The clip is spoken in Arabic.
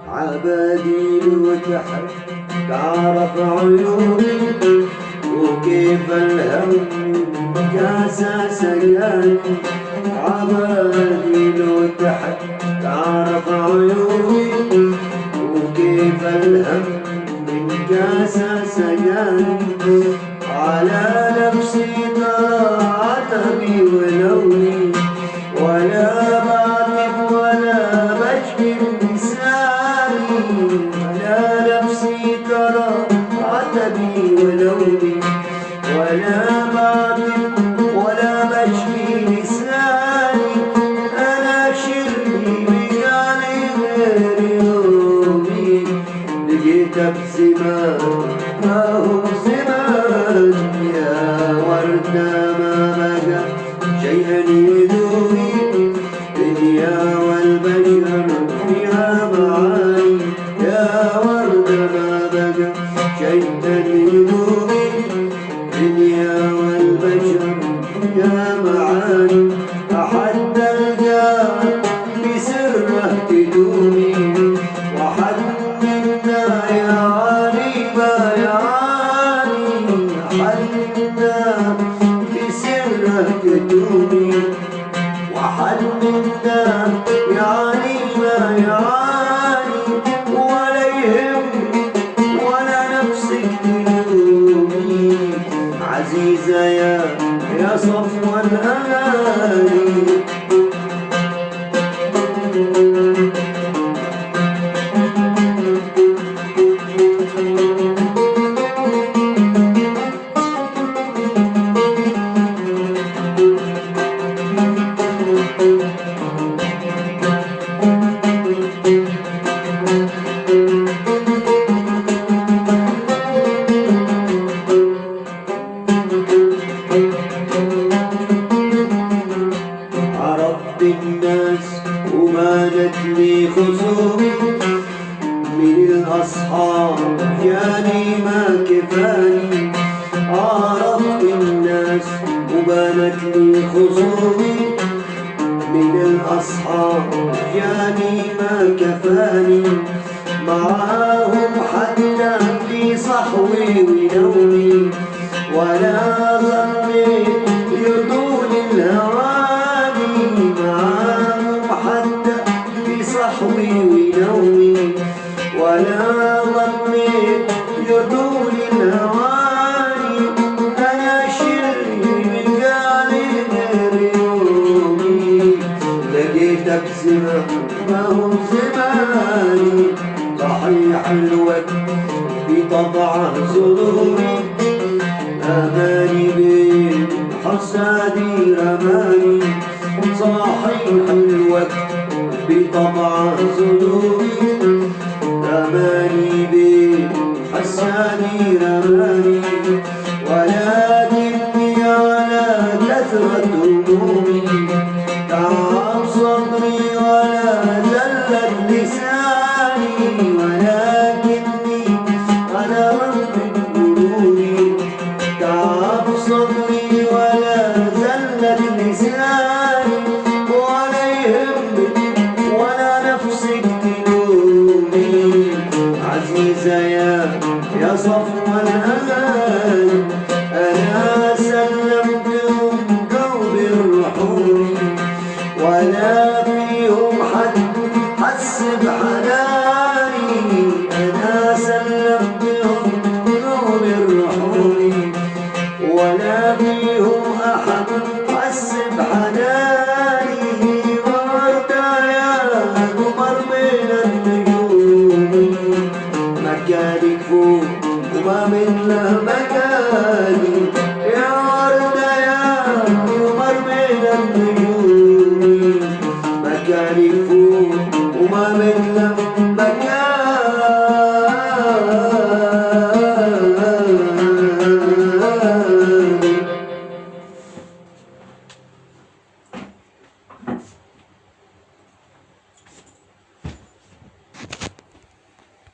عبادي وتحت تعرف عيوني وكيف الهم جاسى سقاني. عبادي وتحت تعرف عيوني وكيف الهم جاسى سقاني. على نفسي ترى عتبي ولوني ولا بعتب ولا بشكي بلساني. على نفسي ترى عتبي ولوني ولا بعتب ولا بشكي لساني. أنا شربي بقالي غير يومي لقيتك زمان ما هو زمان. يا وردة ما بقى شيئا يدوي الدنيا والبشر فيها معاني. يا وردة ما بقى شيئا يدوي الدنيا والبشر فيها معاني. أحد الجار بسره تدومي وحد منا يعاني ما يعاني. أحد منا بسره تدومي وحد منا يعاني ما يعاني. ولا يهمني ولا نفسك تلومي عزيزة يا صفوة الأماني. عرفت الناس ومالت لي خصومي من الأصحاب جاني ما كفاني. عرفت الناس وبانت لي خصومي من الأصحاب جاني ما كفاني. معاهم حتى في صحوي ونومي ولا ظنيت يرضوني الهواني. معاهم حتى في صحوي ونومي ولا ظنيت يرضوني الهواني. أنا شري بقالي غير يومي لقيتك زمان ما هو زماني. صحيح الوقت بطبعه ظلومي أماني بين حسادي رماني. صحيح الوقت بطبعه ظلومي أماني بين حسادي رماني. ولكني على كثرة همومي تعب صدري ولا زلت لساني. ولكني على رغم غروري تعب صدري ولا زلت لساني. ولا يهمني ولا نفسك تلومي عزيزة يا صفوة الأمان. أنا سلمتهم قلبي الرحومي ولا فيهم حد حس بحناني. أنا سلمتهم قلبي الرحومي